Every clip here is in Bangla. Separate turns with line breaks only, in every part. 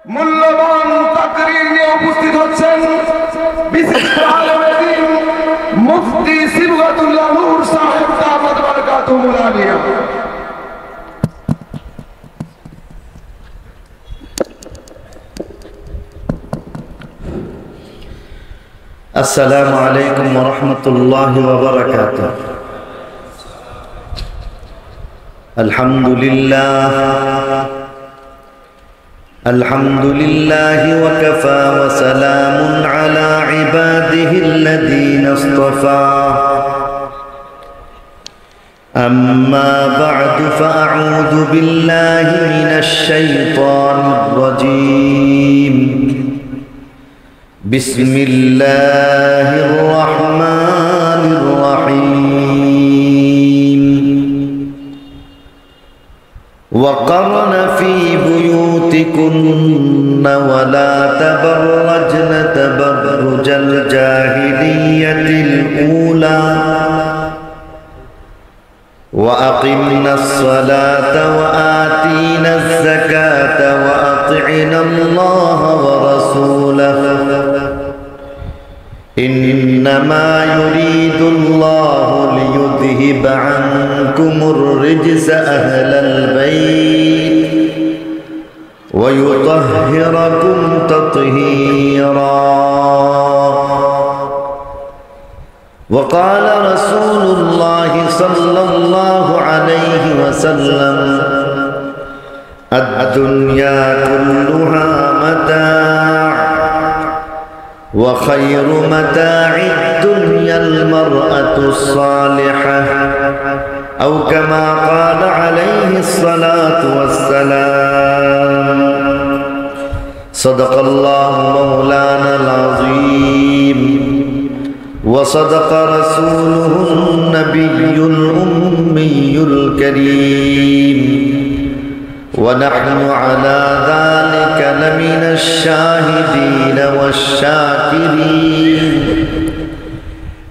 মূল্যবান তাকরীর নিয়ে উপস্থিত হচ্ছেন বিশিষ্ট আলেম দ্বীন মুফতি সিবগাতুল্লাহ নূর সাহেব দামাত বারাকাতুহুল আলিয়া।
আসসালামু আলাইকুম ওয়া রাহমাতুল্লাহি ওয়া বারাকাতুহু। আলহামদুলিল্লাহ ওয়া কাফা ওয়া সালামুন আলা ইবাদিহিল্লাযীনা ইসতাফা। আম্মা বা'দু ফাআউযু বিল্লাহি মিনাশ শাইতানির রাজীম। বিসমিল্লাহির রহমানির রহিম। وقرن في بيوتكن ولا تبرجن تبرج الجاهلية الأولى وأقمنا الصلاة وآتينا الزكاة وأطعنا الله ورسوله إنما يريد الله ليذهب عنكم الرجس أهل البيت ويطهركم تطهيرا. وقال رسول الله صلى الله عليه وسلم الدنيا كلها متاع وخير متاع الدنيا المرأة الصالحة أو كما قال عليه الصلاة والسلام. صدق الله مولانا العظيم وصدق رسوله النبي الأمي الكريم ونحن على ذلك لمن الشاهدين والشاكرين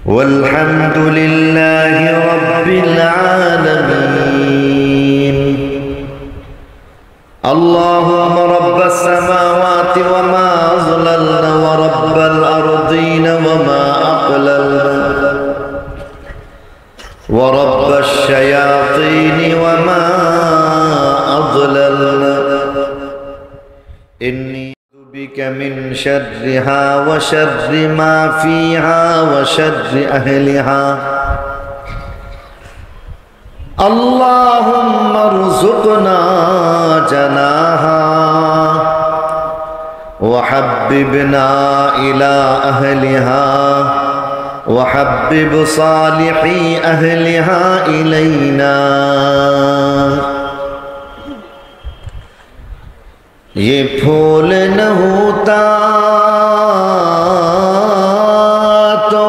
والحمد لله رب العالمين. اللهم رب السماوات وما أضللن ورب الأرضين وما أقللن ورب الشياطين وما أضللن إني أعوذ بك من شرها وشر ما فيها وشر أهلها. اللهم ارزقنا جناها وحببنا إلى أهلها وحبب صالحي أهلها إلينا. ये फूल न होता तो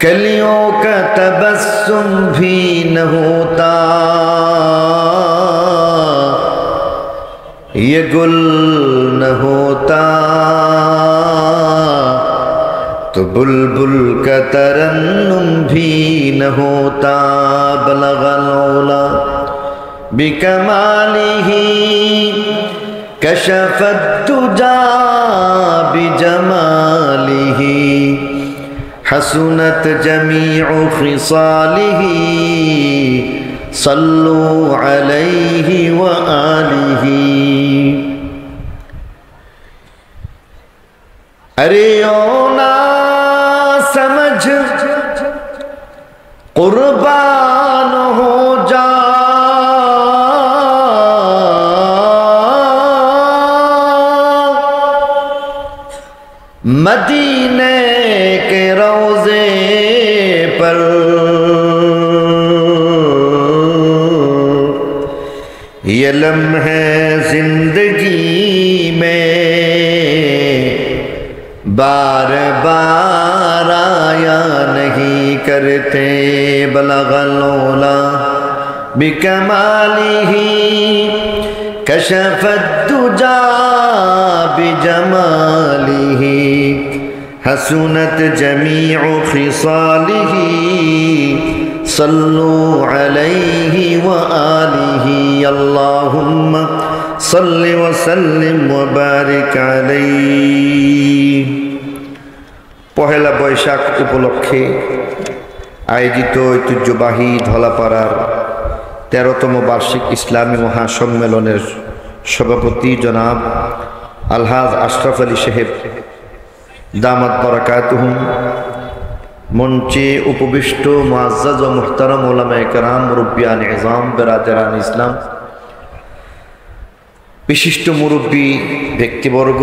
कलियों का तबस्सुम भी न होता, ये गुल न होता तो बुलबुल का तरन्नुम भी न होता. बलगल औला बिकमालिही कशफत दुजा बिजमालिही हसनत जमीउ खिसालिही सल्लु अलैहि व आलिही. अरे ओ ना समझ कुर्बान हो जा, मदीने के रोज़े पर ये लम्हे जिंदगी में बार बार आया नहीं करते. बलगल औला बिकमालिही कशफत दुजा बिजमालिही हसनत जमीउ खिसालिही सल्लु अलैहि व आलिही. अल्लाहुम्मा সাল্লি ওয়া সাল্লিম ওয়া বারিক আলাইহি। পহেলা বৈশাখ উপলক্ষে আয়োজিত ঐতিহ্যবাহী ধলাপাড়ার 13তম বার্ষিক ইসলামী মহাসম্মেলনের সভাপতি জনাব আলহাজ আশরাফ আলী সাহেব দামাত বারাকাতুহুম, মঞ্চে উপবিষ্ট মুআজ্জাজ ও মুহতারাম উলামায়ে কেরাম, মুরব্বিয়ান ইজাম, বেরাদারান ইসলাম, বিশিষ্ট মুরব্বী ব্যক্তিবর্গ,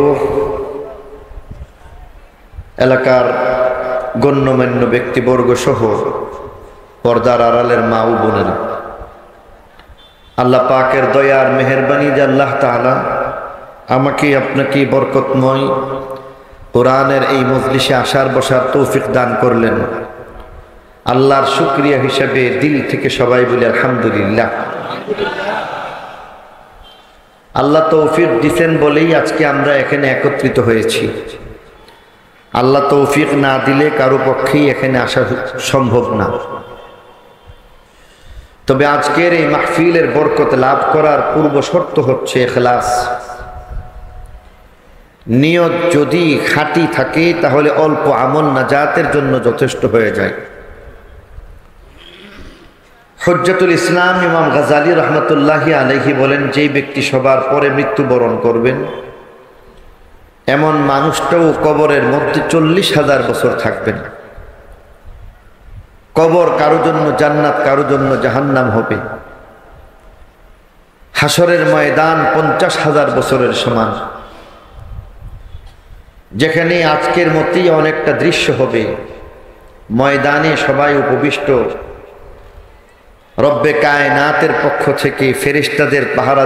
এলাকার গণ্যমান্য ব্যক্তিবর্গ সহ পর্দার আড়ালের মা ও বোনেরা, আল্লাহ পাকের দয়ার মেহেরবানি যে আল্লাহ তাআলা আমাকে আপনাকে বরকতময় কোরআনের এই মজলিসে আসার বসার তৌফিক দান করলেন। আল্লাহর শুকরিয়া হিসাবে দিল থেকে সবাই বলি আলহামদুলিল্লাহ। আল্লাহ তৌফিক দিছেন বলেই আজকে আমরা এখানে একত্রিত হয়েছি। আল্লাহ তৌফিক না দিলে কারো পক্ষেই এখানে আসা সম্ভব না। তবে আজকের এই মাহফিলের বরকত লাভ করার পূর্ব শর্ত হচ্ছে ইখলাস। নিয়ত যদি খাঁটি থাকে তাহলে অল্প আমল নাজাতের জন্য যথেষ্ট হয়ে যায়। হুজ্জাতুল ইসলাম ইমাম গাজ্জালী রহমতুল্লাহি আলাইহি বলেন, যেই ব্যক্তি সবার পরে মৃত্যুবরণ করবেন এমন মানুষটাও কবরের মধ্যে 40,000 বছর থাকবেন। কবর কারো জন্য জান্নাত, কারো জন্য জাহান্নাম হবে। হাসরের ময়দান 50,000 বছরের সমান, যেখানে আজকের মতোই অনেকটা দৃশ্য হবে। ময়দানে সবাই উপবিষ্ট, রব্বে কায়নাতের পক্ষ থেকে ফেরেশতাদের পাহারা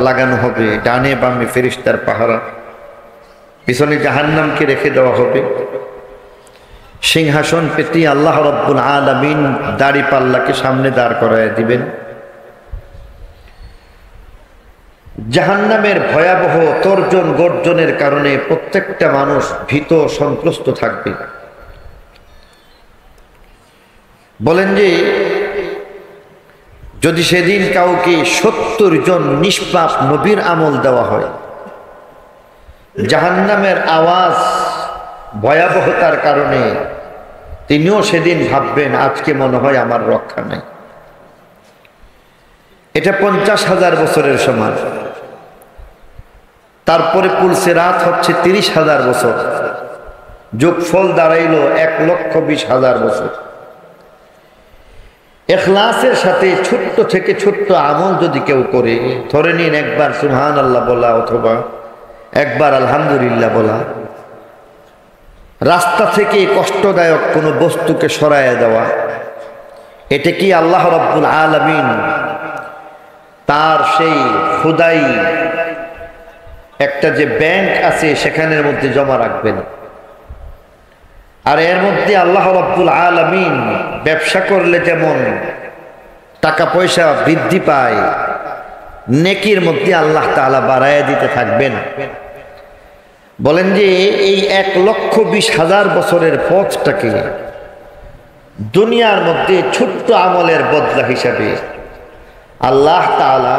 লাগানো হবে। ডানে বামে ফেরেশতার পাহারা, পিছনে জাহান্নামকে রেখে দেওয়া হবে। সিংহাসন পেতে আল্লাহ রব্বুল আলামিন দাড়ি পাল্লাকে সামনে দাঁড় করায় দিবেন। জাহান্নামের ভয়াবহ তর্জন গর্জনের কারণে প্রত্যেকটা মানুষ ভীত সন্ত্রস্ত থাকবে। বলেন যে যদি সেদিন কাউকে 70 জন নিষ্পাপ নবীর আমল দেওয়া হয়, জাহান্নামের আওয়াজ ভয়াবহতার কারণে তিনিও সেদিন ভাববেন আজকে মনে হয় আমার রক্ষা নাই। এটা 50,000 বছরের সমান। তারপরে পুলসিরাত হচ্ছে 30,000 বছর, যোগফল দাঁড়াইল 1,20,000 বছর। ইখলাসের সাথে ছোট্ট থেকে ছোট্ট আমল যদি কেউ করে, ধরে নিন একবার সুবহানাল্লাহ বলা অথবা একবার আলহামদুলিল্লাহ বলা, রাস্তা থেকে কষ্টদায়ক কোনো বস্তুকে সরাইয়া দেওয়া, এটা কি আল্লাহ রাব্বুল আলামিন তার সেই খোদাই একটা যে ব্যাংক আছে সেখানের মধ্যে জমা রাখবেন? আর এর মধ্যে আল্লাহ রাব্বুল আলামিন ব্যবসা করলে যেমন টাকা পয়সা বৃদ্ধি পায়, নেকির মধ্যে আল্লাহ তাআলা বাড়ায়া দিতে থাকবেন। বলেন যে এই 1,20,000 বছরের পথটাকে দুনিয়ার মধ্যে ছোট্ট আমলের বদলা হিসাবে আল্লাহ তাআলা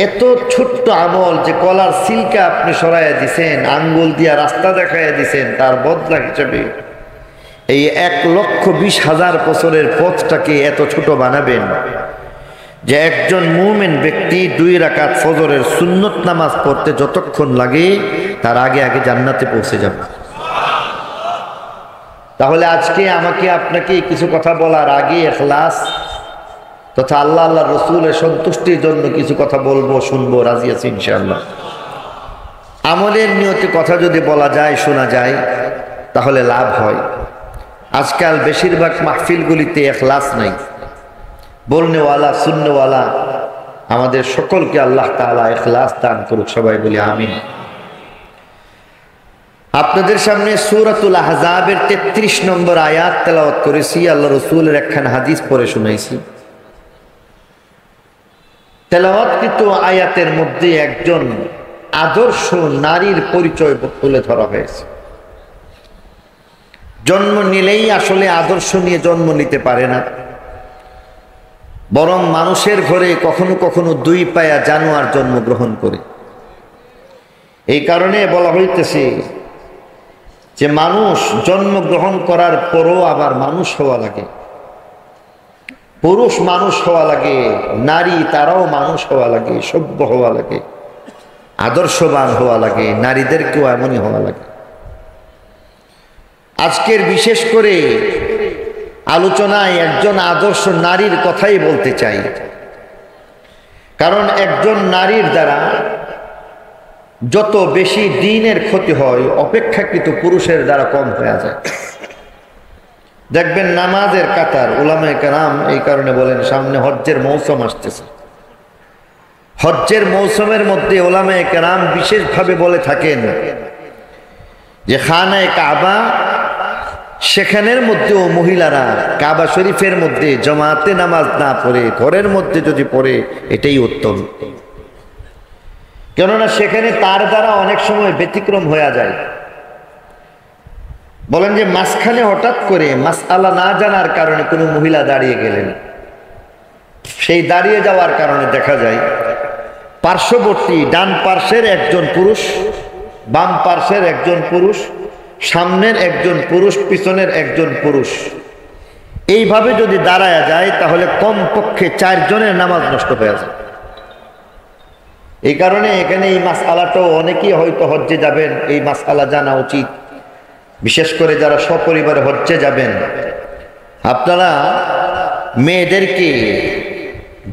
এত ছোট্ট আমল যে কলার সিলকা আপনি সরাইয়া দিছেন, আঙ্গুল দিয়া রাস্তা দেখাইয়া দিছেন, তার বদলা হিসাবে এই 1,20,000 বছরের পথটাকে এত ছোট বানাবেন যে একজন মুমিন ব্যক্তি 2 রাকাত ফজরের সুন্নত নামাজ পড়তে যতক্ষণ লাগে তার আগে আগে জান্নাতে পৌঁছে যাবে। তাহলে আজকে আমাকে আপনাকে কিছু কথা বলার আগে ইখলাস তথা আল্লাহ আল্লাহ রসুলের সন্তুষ্টির জন্য কিছু কথা বলবো, শুনবো, রাজি আছি ইনশাআল্লাহ। আমলের নিয়তে কথা যদি বলা যায়, শোনা যায়, তাহলে লাভ হয়। আজকাল বেশিরভাগ মাহফিলগুলিতে ইখলাস নাই। বলনেওয়ালা শুননেওয়ালা আমাদের সকলকে আল্লাহ তাআলা ইখলাস দান করুক, সবাই বলি আমিন। আপনাদের সামনে সূরাতুল আহজাবের 33 নম্বর আয়াত তেলাওয়াত করেছি। আল্লাহ রসুলের একখান হাদিস পড়ে শুনাইছি। তেলাওয়াতকৃত আয়াতের মধ্যে একজন আদর্শ নারীর পরিচয় তুলে ধরা হয়েছে। জন্ম নিলেই আসলে আদর্শ নিয়ে জন্ম নিতে পারে না, বরং মানুষের ঘরে কখনো কখনো দুই পায়া জানোয়ার জন্মগ্রহণ করে। এই কারণে বলা হইতেছে যে মানুষ জন্মগ্রহণ করার পরও আবার মানুষ হওয়া লাগে, পুরুষ মানুষ হওয়া লাগে, নারী তারাও মানুষ হওয়া লাগে, সভ্য হওয়া লাগে, আদর্শবান হওয়া লাগে, নারীদেরকেও এমনই হওয়া লাগে। আজকের বিশেষ করে আলোচনায় একজন আদর্শ নারীর কথাই বলতে চাই, কারণ একজন নারীর দ্বারা যত বেশি দ্বীনের ক্ষতি হয় অপেক্ষাকৃত পুরুষের দ্বারা কম হয়ে যায়। দেখবেন নামাজের কাতার উলামায়ে কেরাম এই কারণে বলেন, সামনে হজ্জের মৌসুম আসতেছে, হজ্জের মৌসুমের মধ্যে উলামায়ে কেরাম বিশেষভাবে বলে থাকেন যে খানায়ে কাবা, সেখানের মধ্যেও মহিলারা কাবা শরীফের মধ্যে জামাতে নামাজ না পড়ে ঘরের মধ্যে যদি পড়ে এটাই উত্তম। কেননা সেখানে তার দ্বারা অনেক সময় ব্যতিক্রম হয়ে যায়। বলেন যে মাঝখানে হঠাৎ করে মাসআলা না জানার কারণে কোনো মহিলা দাঁড়িয়ে গেলেন, সেই দাঁড়িয়ে যাওয়ার কারণে দেখা যায় পার্শ্ববর্তী ডান পার্শ্বের একজন পুরুষ, বাম পার্শ্বের একজন পুরুষ, সামনের একজন পুরুষ, পিছনের একজন পুরুষ, এইভাবে যদি দাঁড়ায় যায় তাহলে কমপক্ষে 4 জনের নামাজ নষ্ট হয়ে যায়। এই কারণে এখানে এই মাসআলাটাও অনেকেই হয়তো হজ্জে যাবেন, এই মাসআলা জানা উচিত। বিশেষ করে যারা সপরিবারে হজ্জে যাবেন, আপনারা মেয়েদেরকে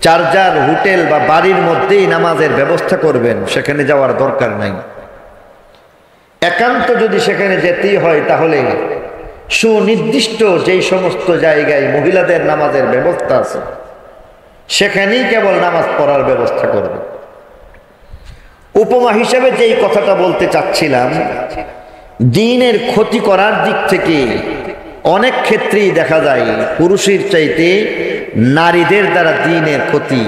যার যার হোটেল বা বাড়ির মধ্যেই নামাজের ব্যবস্থা করবেন, সেখানে যাওয়ার দরকার নাই। একান্ত যদি সেখানে যেতেই হয় তাহলে সুনির্দিষ্ট যেই সমস্ত জায়গায় মহিলাদের নামাজের ব্যবস্থা আছে সেখানেই কেবল নামাজ পড়ার ব্যবস্থা করবে। উপমা হিসেবে যেই কথাটা বলতে চাচ্ছিলাম, দ্বীনের ক্ষতি করার দিক থেকে অনেক ক্ষেত্রেই দেখা যায় পুরুষের চাইতে নারীদের দ্বারা দ্বীনের ক্ষতি,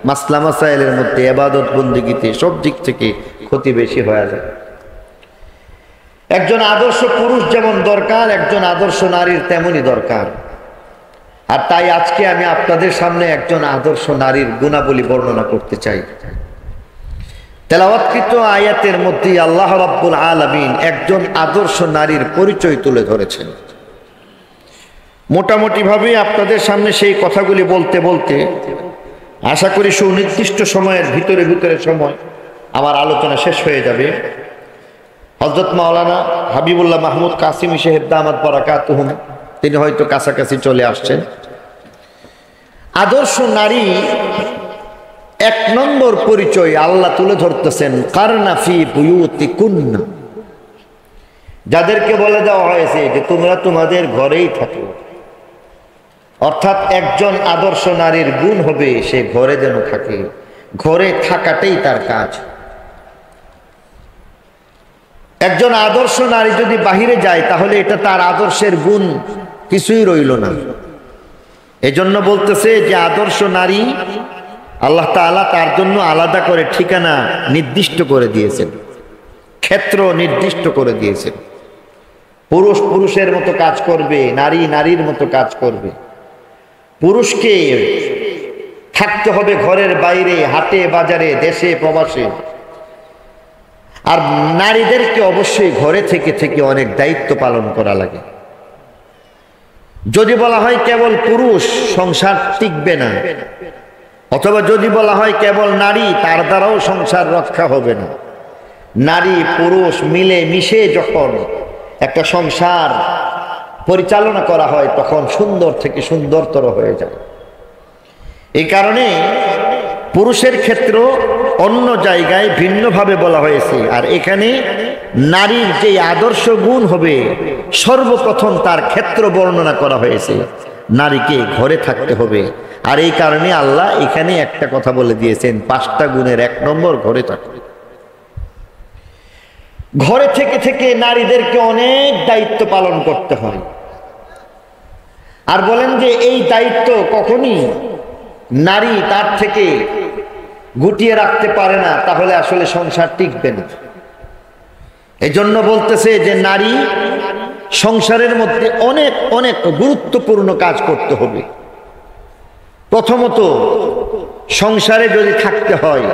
মাসলা মাসাইলের মধ্যে, ইবাদত বন্দেগীতে, সব দিক থেকে ক্ষতি বেশি হয়ে যায়। একজন আদর্শ পুরুষ যেমন দরকার, একজন আদর্শ নারীর তেমনই দরকার। আর তাই আজকে আমি আপনাদের সামনে একজন আদর্শ নারীর গুণাবলী বর্ণনা করতে চাই। তেলাওয়াতকৃত আয়াতের মধ্যে আল্লাহ রাব্বুল আলামিন একজন আদর্শ নারীর পরিচয় তুলে ধরেছেন। মোটামুটি ভাবে আপনাদের সামনে সেই কথাগুলি বলতে বলতে আশা করি সুনির্দিষ্ট সময়ের ভিতরে সময় আমার আলোচনা শেষ হয়ে যাবে। হযরত মাওলানা হাবিবুল্লাহ মাহমুদ কাসিমি সাহেব দামাত বারাকাতুহুম তিনি হয়তো কাছাকাছি চলে আসছেন। আদর্শ নারী 1 নম্বর পরিচয় আল্লাহ তুলে ধরতেছেন, কারনা ফি বুয়ুতিকুন্না, যাদেরকে বলে দেওয়া হয়েছে যে তোমরা তোমাদের ঘরেই থাকো। অর্থাৎ একজন আদর্শ নারীর গুণ হবে সে ঘরে যেন থাকে, ঘরে থাকাটাই তার কাজ। একজন আদর্শ নারী যদি বাহিরে যায় তাহলে এটা তার আদর্শের গুণ কিছুই রইল না। এজন্য বলতেছে যে আদর্শ নারী আল্লাহ তাআলা তার জন্য আলাদা করে ঠিকানা নির্দিষ্ট করে দিয়েছেন, ক্ষেত্র নির্দিষ্ট করে দিয়েছেন। পুরুষ পুরুষের মতো কাজ করবে, নারী নারীর মতো কাজ করবে। পুরুষকে থাকতে হবে ঘরের বাইরে, হাটে বাজারে, দেশে প্রবাসে। আর নারীদেরকে অবশ্যই ঘরে থেকে থেকে অনেক দায়িত্ব পালন করা লাগে। যদি বলা হয় কেবল পুরুষ, সংসার টিকবে না, অথবা যদি বলা হয় কেবল নারী, তার দ্বারাও সংসার রক্ষা হবে না। নারী পুরুষ মিলে মিশে যখন একটা সংসার পরিচালনা করা হয় তখন সুন্দর থেকে সুন্দরতর হয়ে যায়। এই কারণে পুরুষের ক্ষেত্র অন্য জায়গায় ভিন্নভাবে বলা হয়েছে, আর এখানে নারীর যে আদর্শ গুণ হবে সর্বপ্রথম তার ক্ষেত্র বর্ণনা করা হয়েছে। নারীকে ঘরে থাকতে হবে। আর এই কারণে আল্লাহ এখানে একটা কথা বলে দিয়েছেন, 5টা গুণের 1 নম্বর ঘরে থাকবে। ঘরে থেকে থেকে নারীদেরকে অনেক দায়িত্ব পালন করতে হয়। আর বলেন যে এই দায়িত্ব কখনই নারী তার থেকে গুটিয়ে রাখতে পারে না, তাহলে আসলে সংসার টিকবে না। এজন্য বলতেছে যে নারী সংসারের মধ্যে অনেক অনেক গুরুত্বপূর্ণ কাজ করতে হবে। প্রথমত সংসারে যদি থাকতে হয়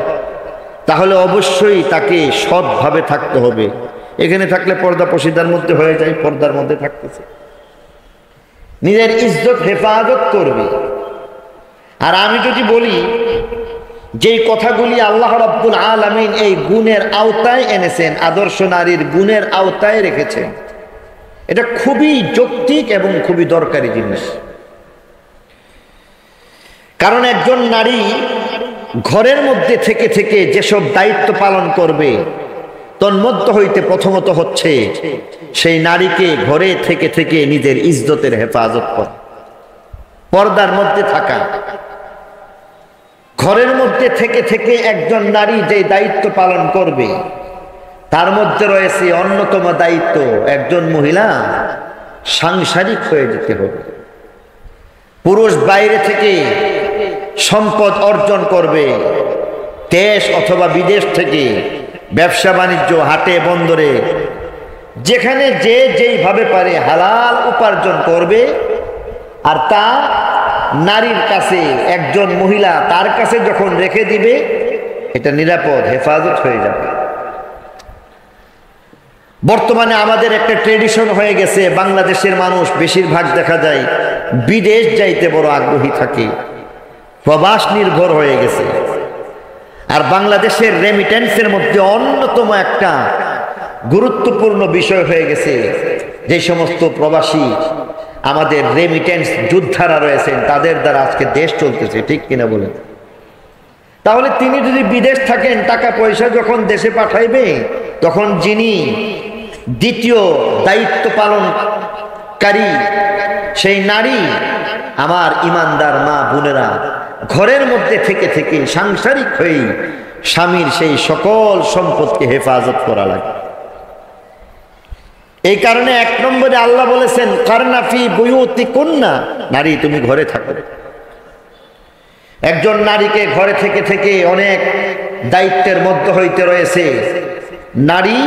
তাহলে অবশ্যই তাকে সৎভাবে থাকতে হবে। এখানে থাকলে পর্দা পশিদার মধ্যে হয়ে যায়, পর্দার মধ্যে থাকতেছে, নিজের ইজ্জত হেফাজত করবে। আর আমি যদি বলি যে কথাগুলি আল্লাহ রাব্বুল আলামিন এই গুণের আওতায় এনেছেন, আদর্শ নারীর গুণের আওতায় রেখেছেন, এটা খুবই যৌক্তিক এবং খুবই দরকারি জিনিস। কারণ একজন নারী ঘরের মধ্যে থেকে থেকে যেসব দায়িত্ব পালন করবে তন্মধ্য হইতে প্রথমত হচ্ছে সেই নারীকে ঘরে থেকে থেকে নিজের ইজ্জতের হেফাজত করা, পর্দার মধ্যে থাকা। ঘরের মধ্যে থেকে থেকে একজন নারী যে দায়িত্ব পালন করবে তার মধ্যে রয়েছে অন্যতম দায়িত্ব, একজন মহিলা সাংসারিক হয়ে যেতে হবে। পুরুষ বাইরে থেকে সম্পদ অর্জন করবে, দেশ অথবা বিদেশ থেকে, ব্যবসা বাণিজ্য, হাটে বন্দরে, যেখানে যে যেইভাবে পারে হালাল উপার্জন করবে। আর তা নারীর কাছে, একজন মহিলা তার কাছে যখন রেখে দিবে, এটা নিরাপদ, হেফাজত হয়ে যাবে। বর্তমানে আমাদের একটা ট্রেডিশন হয়ে গেছে, বাংলাদেশের মানুষ বেশিরভাগ দেখা যায় বিদেশ যাইতে বড় আগ্রহী থাকে, প্রবাস নির্ভর হয়ে গেছে। আর বাংলাদেশের রেমিটেন্সের মধ্যে অন্যতম একটা গুরুত্বপূর্ণ বিষয় হয়ে গেছে যে সমস্ত প্রবাসী আমাদের রেমিটেন্স যোদ্ধারা রয়েছেন, তাদের দ্বারা আজকে দেশ চলতেছে, ঠিক কিনা বলেন? তাহলে তিনি যদি বিদেশ থাকেন, টাকা পয়সা যখন দেশে পাঠাইবে, তখন যিনি দ্বিতীয় দায়িত্ব পালনকারী সেই নারী, আমার ইমানদার মা বোনেরা, ঘরের মধ্যে থেকে থেকে সাংসারিক হয়ে স্বামীর সেই সকল সম্পদকে হেফাজত করা লাগে। এই কারণে এক নম্বরে আল্লাহ বলেছেন কারনা ফি বুয়ুতিকুন্না, নারী তুমি ঘরে থাকো। একজন নারীকে ঘরে থেকে থেকে অনেক দায়িত্বের মধ্যে হইতে রয়েছে। নারী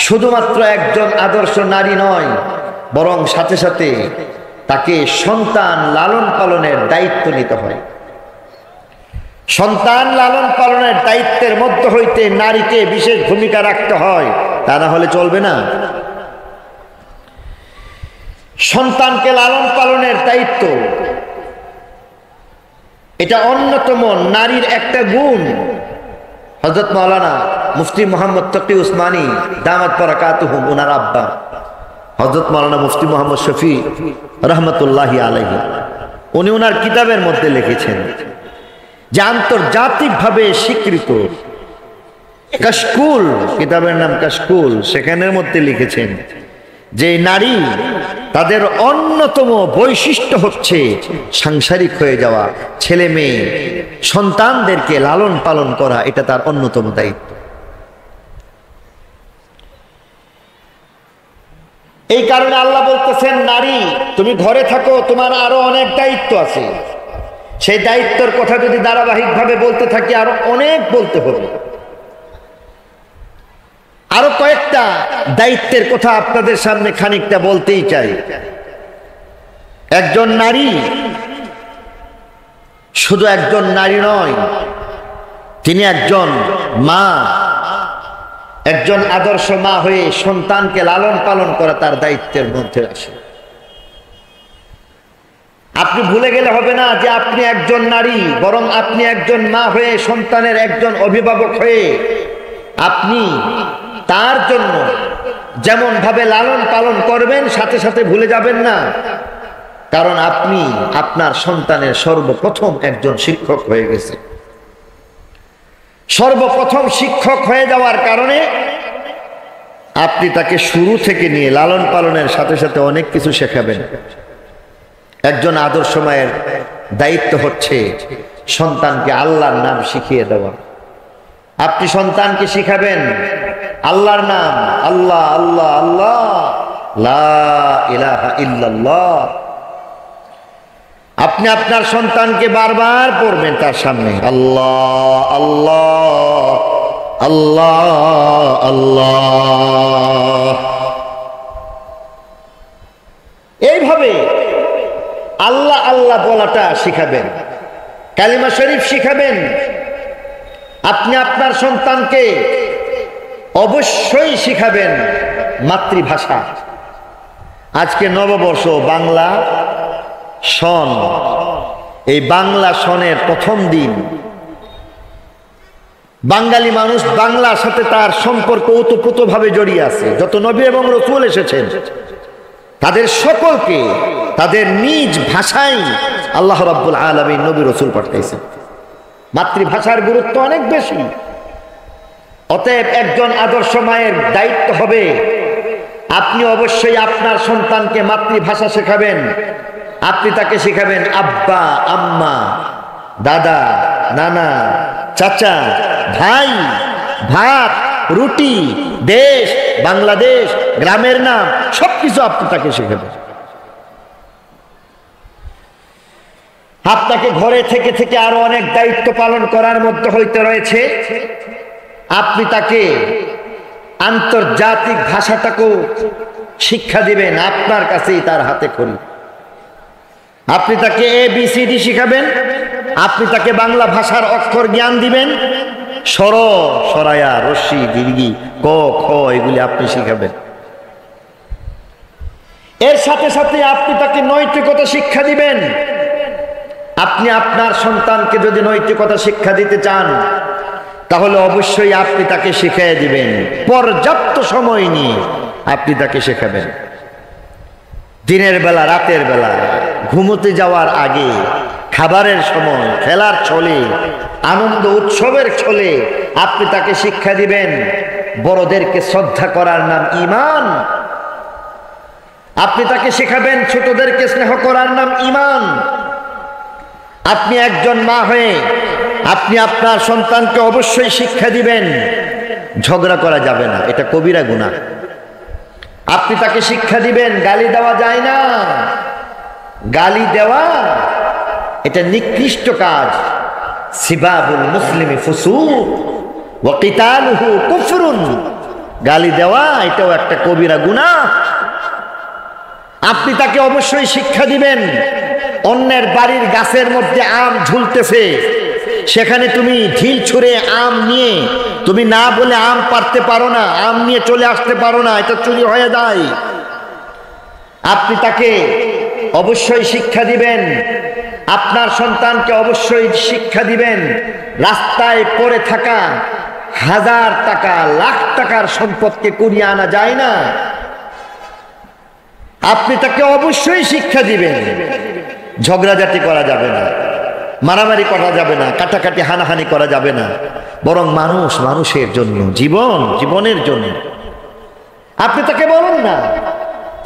শুধুমাত্র একজন আদর্শ নারী নয়, বরং সাথে সাথে তাকে সন্তান লালন পালনের দায়িত্ব নিতে হয়। সন্তান লালন পালনের দায়িত্বের মধ্যে হইতে নারীকে বিশেষ ভূমিকা রাখতে হয়, তা না হলে চলবে না। সন্তানকে লালন পালনের দায়িত্ব এটা অন্যতম নারীর একটা গুণ। হযরত মাওলানা মুফতি মোহাম্মদ তকি উসমানী দামাত বারাকাতুহুম, ওনার আব্বা হযরত মাওলানা মুফতি মোহাম্মদ শফি রহমতুল্লাহি আলাইহি, উনি ওনার কিতাবের মধ্যে লিখেছেন যে আন্তর্জাতিকভাবে স্বীকৃত কাশকুল, কিতাবের নাম কাশকুল, সেখানের মধ্যে লিখেছেন যে নারী তাদের অন্যতম বৈশিষ্ট্য হচ্ছে সাংসারিক হয়ে যাওয়া, ছেলে মেয়ে সন্তানদেরকে লালন পালন করা, এটা তার অন্যতম দায়িত্ব। এই কারণে আল্লাহ বলতেছেন নারী তুমি ঘরে থাকো, তোমার আরো অনেক দায়িত্ব আছে। সেই দায়িত্বের কথা যদি ধারাবাহিকভাবে বলতে থাকি আরো অনেক বলতে হবে। আরো কয়েকটা দায়িত্বের কথা আপনাদের সামনে খানিকটা বলতেই চাই। একজন নারী শুধু একজন নারী নয়, তিনি একজন মা, একজন আদর্শ মা হয়ে সন্তানকে লালন পালন করা তার দায়িত্বের মধ্যে আসে। আপনি ভুলে গেলে হবে না যে আপনি একজন নারী, বরং আপনি একজন মা হয়ে, সন্তানের একজন অভিভাবক হয়ে আপনি তার জন্য যেমন ভাবে লালন পালন করবেন, সাথে সাথে ভুলে যাবেন না, কারণ আপনি আপনার সন্তানের সর্বপ্রথম একজন শিক্ষক হয়ে গেছে। সর্বপ্রথম শিক্ষক হয়ে যাওয়ার কারণে আপনি তাকে শুরু থেকে নিয়ে লালন পালনের সাথে সাথে অনেক কিছু শেখাবেন। একজন আদর্শ মায়ের দায়িত্ব হচ্ছে সন্তানকে আল্লাহর নাম শিখিয়ে দেওয়া। আপনি সন্তানকে শিখাবেন আল্লাহর নাম, আল্লাহ আল্লাহ আল্লাহ, লা ইলাহা ইল্লাল্লাহ। আপনি আপনার সন্তানকে বারবার পড়বেন তার সামনে, আল্লাহ আল্লাহ আল্লাহ আল্লাহ। এইভাবে আল্লাহ আল্লাহ বলাটা শিখাবেন, কালিমা শরীফ শিখাবেন। আপনি আপনার সন্তানকে অবশ্যই শিখাবেন মাতৃভাষা। আজকে নববর্ষ বাংলা সন, এই বাংলা সনের প্রথম দিন। বাঙালি মানুষ বাংলার সাথে তার সম্পর্ক ওতপ্রোতভাবে জড়িয়ে আছে। যত নবী এবং রাসূল এসেছেন তাদের সকলকে তাদের নিজ ভাষায় আল্লাহ রাব্বুল আলামিন নবী রাসূল পাঠাইছেন। মাতৃভাষার গুরুত্ব অনেক বেশি। অতএব একজন আদর্শ মায়ের দায়িত্ব হবে আপনি অবশ্যই আপনার সন্তানকে মাতৃভাষা শেখাবেন। আপনি তাকে শেখাবেন আব্বা, আম্মা, দাদা, নানা, চাচা, ভাই, ভাত, রুটি, দেশ, বাংলাদেশ, গ্রামের নাম, সবকিছু আপনি তাকে শেখাবেন। আপনাকে ঘরে থেকে থেকে আরো অনেক দায়িত্ব পালন করার মধ্যে হইতে রয়েছে। আপনি তাকে আন্তর্জাতিক ভাষাটাকেও শিক্ষা দিবেন, আপনার কাছেই তার হাতে খড়ি। আপনি তাকে ABCD শিখাবেন, আপনি তাকে বাংলা ভাষার অক্ষর জ্ঞান দিবেন। স্বর, সরায়া, রস্যি, দীর্ঘি, ক, খ এগুলি আপনি শিখাবেন। এর সাথে সাথে আপনি তাকে নৈতিকতা শিক্ষা দিবেন। আপনি আপনার সন্তানকে যদি নৈতিকতা শিক্ষা দিতে চান তাহলে অবশ্যই আপনি তাকে শিখিয়ে দিবেন। পর্যাপ্ত সময় নিয়ে আপনি তাকে শেখাবেন। দিনের বেলা, রাতের বেলা, ঘুমোতে যাওয়ার আগে, খাবারের সময়, খেলার ছলে, আনন্দ উৎসবের ছলে আপনি তাকে শিক্ষা দিবেন বড়দেরকে শ্রদ্ধা করার নাম ঈমান। আপনি তাকে শেখাবেন ছোটদেরকে স্নেহ করার নাম ঈমান। আপনি একজন মা হয়ে আপনি আপনার সন্তানকে অবশ্যই শিক্ষা দিবেন ঝগড়া করা যাবে না, এটা কবিরা গুনাহ। আপনি তাকে শিক্ষা দিবেন গালি দেওয়া যায় না, গালি দেওয়া এটা নিকৃষ্ট কাজ। সিবাবুল মুসলিমি ফুসুক ওয়া কিতালুহু কুফরুন, গালি দেওয়া এটাও একটা কবিরা গুনাহ। আপনি তাকে অবশ্যই শিক্ষা দিবেন অন্যের বাড়ির গাছের মধ্যে আম ঝুলতেছে, সেখানে তুমি ঢিল ছুঁড়ে আম নিয়ে তুমি না বলে আম পারতে পারো না, আম নিয়ে চলে আসতে পারো না, এটা চুরি হয়ে যায়। আপনি তাকে অবশ্যই শিক্ষা দিবেন, আপনার সন্তানকে অবশ্যই শিক্ষা দিবেন রাস্তায় পড়ে থাকা হাজার টাকা, লাখ টাকার সম্পদকে কুড়িয়ে আনা যায় না। আপনি তাকে অবশ্যই শিক্ষা দিবেন ঝগড়াঝাটি করা যাবে না, মারামারি করা যাবে না, কাটাকাটি হানাহানি করা যাবে না, বরং মানুষ মানুষের জন্য, জীবন জীবনের জন্য। আপনি তাকে বলুন না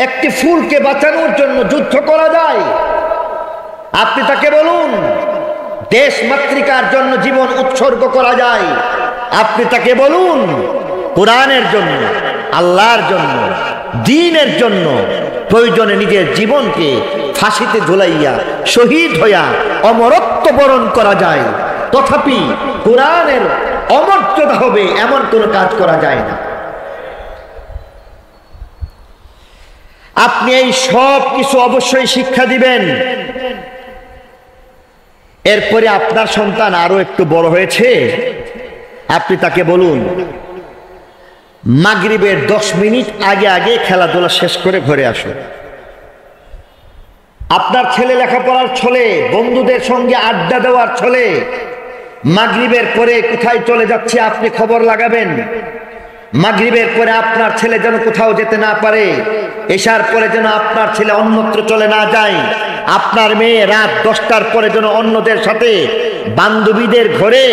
একটি ফুলকে বাঁচানোর জন্য যুদ্ধ করা যায়। আপনি তাকে বলুন দেশ মাতৃকার জন্য জীবন উৎসর্গ করা যায়। আপনি তাকে বলুন কোরআনের জন্য, আল্লাহর জন্য, দ্বীনের জন্য প্রয়োজনে নিজের জীবনকে ফাঁসিতে ঝুলাইয়া শহীদ হইয়া অমরত্ব বরণ করা যায়। তথাপি কোরআনের অমর্যাদা হবে এমন কোন কাজ করা যায় না। আপনি এই সব কিছু অবশ্যই শিক্ষা দিবেন। এরপরে আপনার সন্তান আরো একটু বড় হয়েছে, আপনি তাকে বলুন মাগরিবের 10 মিনিট আগে আগে খেলাধুলা শেষ করে ঘরে আসুন। আপনার ছেলে লেখাপড়ার ছলে, বন্ধুদের সঙ্গে আড্ডা দেওয়ার ছলে মাগরিবের পরে কোথায় চলে যাচ্ছে আপনি খবর লাগাবেন। মাগরিবের পরে আপনার ছেলে যেন কোথাও যেতে না পারে, এশার পরে যেন আপনার ছেলে অন্যত্র চলে না যায়, আপনার মেয়ে রাত 10টার পরে যেন অন্যদের সাথে বান্ধবীদের ঘরে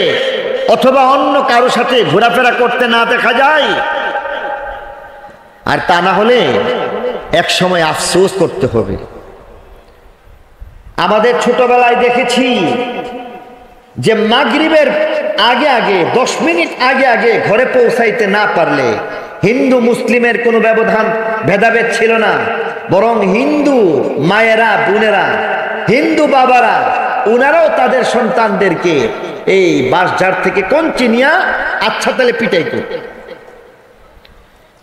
অথবা অন্য কারো সাথে ঘোরাফেরা করতে না দেখা যায়। আর তা না হলে এক সময় আফসোস করতে হবে। আমাদের ছোটবেলায় দেখেছি যে মাগরিবের আগে আগে 10 মিনিট আগে আগে ঘরে পৌঁছাইতে না পারলে হিন্দু মুসলিমের কোনো ব্যবধান ভেদাভেদ ছিল না, বরং হিন্দু মায়েরা, বোনেরা, হিন্দু বাবারা ওনারাও তাদের সন্তানদেরকে এই বাঁশঝাড় থেকে কঞ্চি নিয়া আচ্ছা তালে পিটাইতো।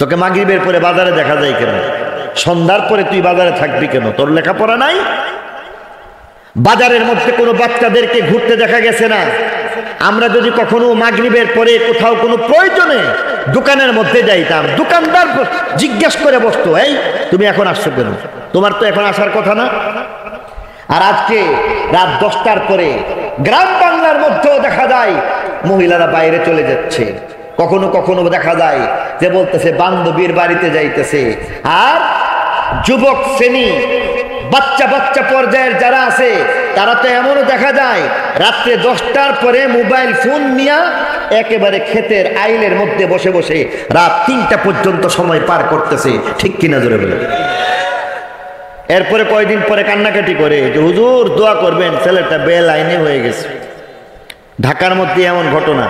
তোকে মাগরিবের পরে বাজারে দেখা যায় কেন? সন্ধ্যার পরে তুই বাজারে থাকবি কেন? তোর লেখাপড়া নাই? বাজারের মধ্যে কোনো বাচ্চাদেরকে ঘুরতে দেখা গেছে না। আমরা যদি কখনো মাগরিবের পরে কোথাও কোনো প্রয়োজনে দোকানের মধ্যে যাইতাম, দোকানদার জিজ্ঞেস করে বসতো, এই তুমি এখন আসছো কেন, তোমার তো এখন আসার কথা না। আর আজকে রাত 10টার পরে গ্রাম বাংলার মধ্যেও দেখা যায় মহিলারা বাইরে চলে যাচ্ছে। কখনো কখনো দেখা যায় যে বলতেছে বান্ধবীর বাড়িতে যাইতেছে। আর যুবক শ্রেণী, বাচ্চা বাচ্চা পর্যায়ের যারা আছে তারা তো এমনও দেখা যায় রাত্রে 10টার পরে মোবাইল ফোন নিয়ে একেবারে ক্ষেতের আইলের মধ্যে বসে বসে রাত 3টা পর্যন্ত সময় পার করতেছে। ঠিক কিনা জোরে বলে? এরপরে কয়দিন পরে কান্নাকাটি করে যে হুজুর দোয়া করবেন, ছেলেটা বেলাইনে হয়ে গেছে। ঢাকার মধ্যে এমন ঘটনা।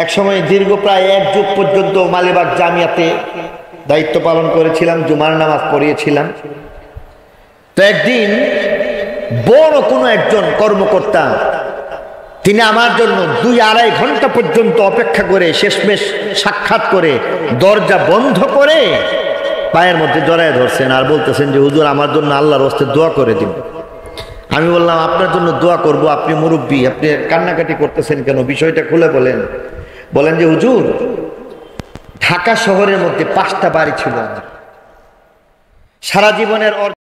এক সময় দীর্ঘ প্রায় 1 যুগ পর্যন্ত মালিবাগ জামিয়াতে দায়িত্ব পালন করেছিলাম, জুমার নামাজ পড়িয়েছিলাম। তো একদিন বড় কোনো একজন কর্মকর্তা তিনি আমার জন্য 2-2.5 ঘন্টা পর্যন্ত অপেক্ষা করে শেষমেশ সাক্ষাৎ করে দরজা বন্ধ করে পায়ের মধ্যে জড়ায় ধরছেন আর বলতেছেন যে হুজুর আমার জন্য আল্লাহর হস্তে দোয়া করে দিন। আমি বললাম আপনার জন্য দোয়া করব, আপনি মুরব্বী, আপনি কান্নাকাটি করতেছেন কেন, বিষয়টা খুলে বলেন। বলেন যে হুজুর ঢাকা শহরের মধ্যে 5টা বাড়ি ছিল আমার, সারা জীবনের